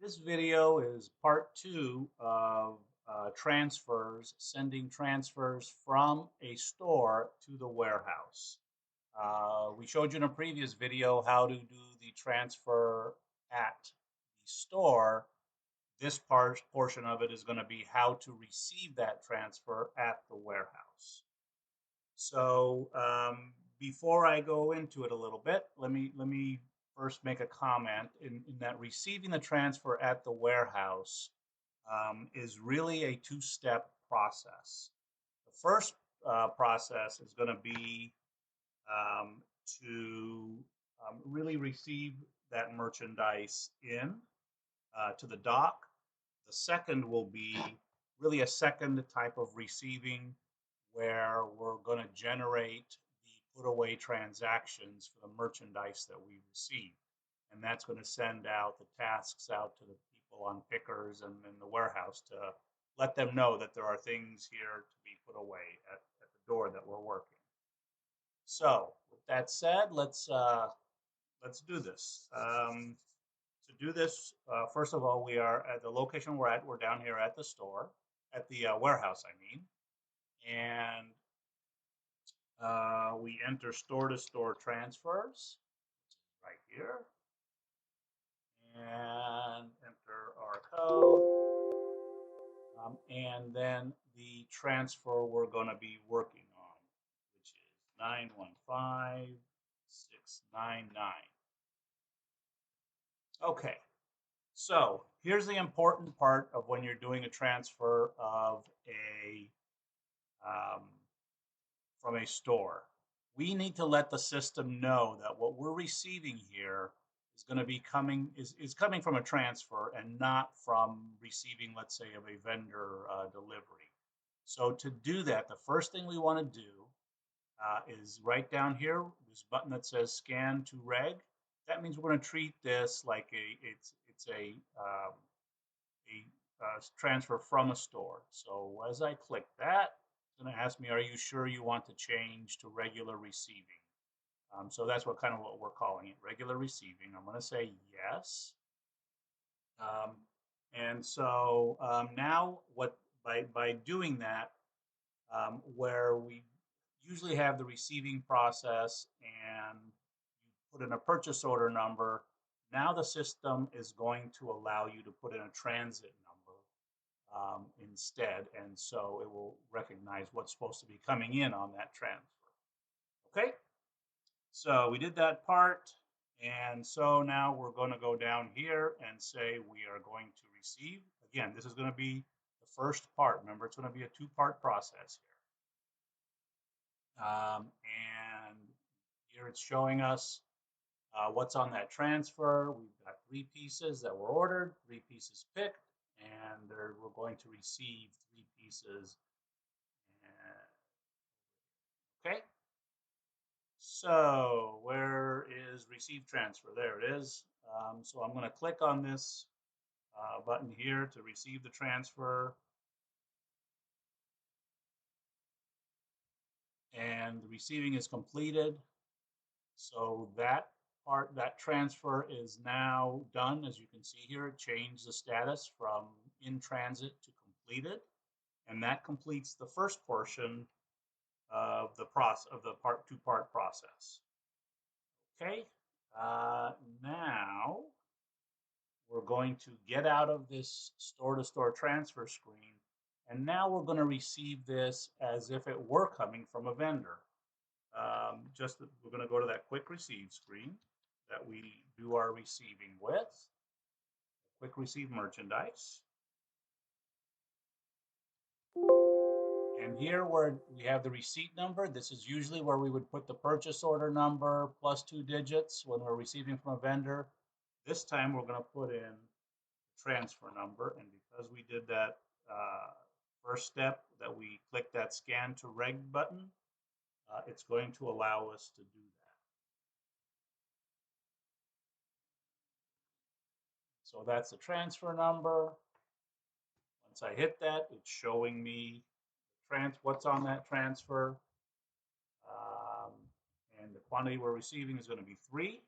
This video is part two of transfers, sending transfers from a store to the warehouse. We showed you in a previous video how to do the transfer at the store. This portion of it is going to be how to receive that transfer at the warehouse. So before I go into it a little bit, let me first make a comment in that receiving the transfer at the warehouse is really a two-step process. The first process is going to be to really receive that merchandise in to the dock. The second will be really a second type of receiving where we're going to generate the put away transactions for the merchandise that we receive. And that's going to send out the tasks out to the people on pickers and in the warehouse to let them know that there are things here to be put away at the door that we're working. So, with that said, let's do this. To do this, first of all, we are at the location we're at. We're down here at the store, at the warehouse, I mean, and we enter store-to-store transfers right here, and enter our code, and then the transfer we're going to be working on, which is 915699. Okay, so here's the important part of when you're doing a transfer of a um, from a store. We need to let the system know that what we're receiving here is going to be coming coming from a transfer and not from receiving, let's say, of a vendor delivery. So to do that, the first thing we want to do is right down here, this button that says Scan to Reg. That means we're going to treat this like it's a transfer from a store. So as I click that, it's going to ask me, are you sure you want to change to regular receiving? So that's what we're calling it, regular receiving. I'm going to say yes. Um, and so now what by doing that, where we usually have the receiving process and you put in a purchase order number, now the system is going to allow you to put in a transit number instead. And so it will recognize what's supposed to be coming in on that transfer. Okay, so we did that part. And so now we're going to go down here and say we are going to receive. Again, this is going to be the first part. Remember, it's going to be a two-part process here. And here it's showing us what's on that transfer. We've got 3 pieces that were ordered, 3 pieces picked, and we're going to receive 3 pieces. Okay, so where is receive transfer? There it is. So I'm going to click on this button here to receive the transfer, and the receiving is completed. So that transfer is now done. As you can see here, it changed the status from in transit to completed, and that completes the first portion of the two-part process. Okay, now we're going to get out of this store-to-store transfer screen, and now we're going to receive this as if it were coming from a vendor. We're going to go to that quick receive screen that we do our receiving with. Quick receive merchandise. And here where we have the receipt number, this is usually where we would put the purchase order number plus 2 digits when we're receiving from a vendor. This time we're going to put in the transfer number, and because we did that first step that we clicked that scan to reg button, it's going to allow us to do that. So that's the transfer number. Once I hit that, it's showing me what's on that transfer. Um, and the quantity we're receiving is going to be 3.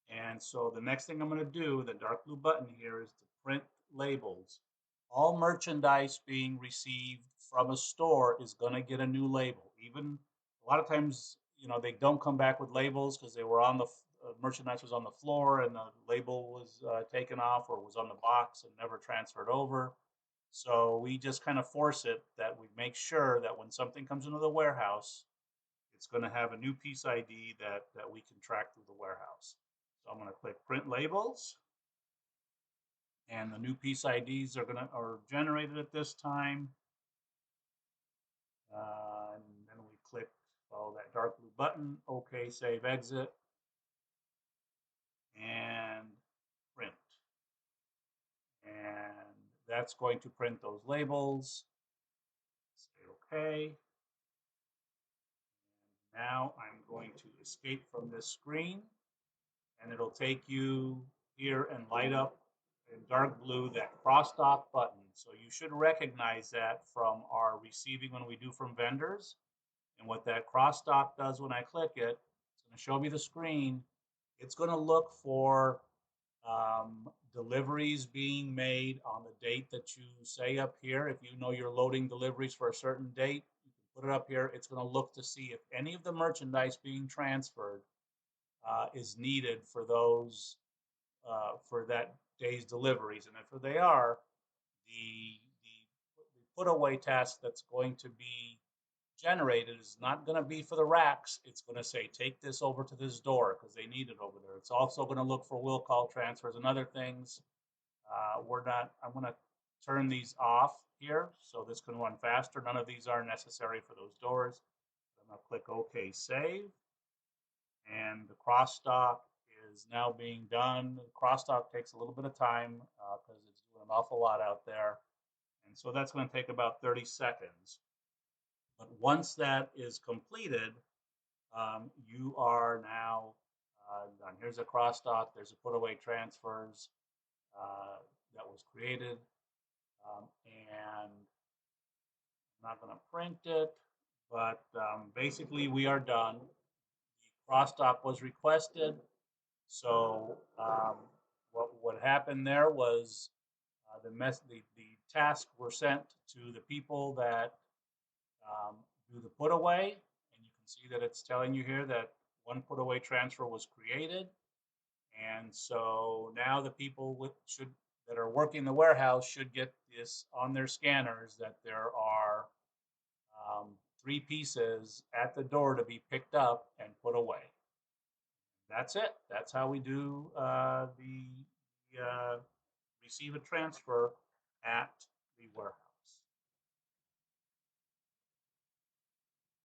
And so the next thing I'm going to do, the dark blue button here, is to print labels. All merchandise being received from a store is going to get a new label. Even a lot of times, they don't come back with labels because they were on the merchandise was on the floor and the label was taken off or was on the box and never transferred over. So we just kind of force it that we make sure that when something comes into the warehouse, it's going to have a new piece ID that we can track through the warehouse. So I'm going to click print labels, and the new piece IDs are generated at this time. And then we click follow that dark blue button, OK, save, exit, and print. And that's going to print those labels. Say OK. Now I'm going to escape from this screen, and it'll take you here and light up in dark blue that cross-dock button. So you should recognize that from our receiving when we do from vendors. And what that cross-dock does when I click it, it's going to show me the screen. It's going to look for deliveries being made on the date that you say up here. If you know you're loading deliveries for a certain date, you can put it up here. It's going to look to see if any of the merchandise being transferred is needed for those for that day's deliveries. And if they are, the put away task that's going to be generated is not going to be for the racks. It's going to say, take this over to this door because they need it over there. It's also going to look for will call transfers and other things. I'm going to turn these off here so this can run faster. None of these are necessary for those doors. I'm going to click OK, save. And the crosstalk is now being done. The crosstalk takes a little bit of time because it's doing an awful lot out there. And so that's going to take about 30 seconds. But once that is completed, you are now done. Here's a crosstalk. There's a put away transfers that was created. And I'm not going to print it, but basically we are done. The crosstalk was requested. So what happened there was the tasks were sent to the people that do the put away, and you can see that it's telling you here that one put away transfer was created, and so now the people that are working the warehouse should get this on their scanners that there are 3 pieces at the door to be picked up and put away. That's it. That's how we do the receive a transfer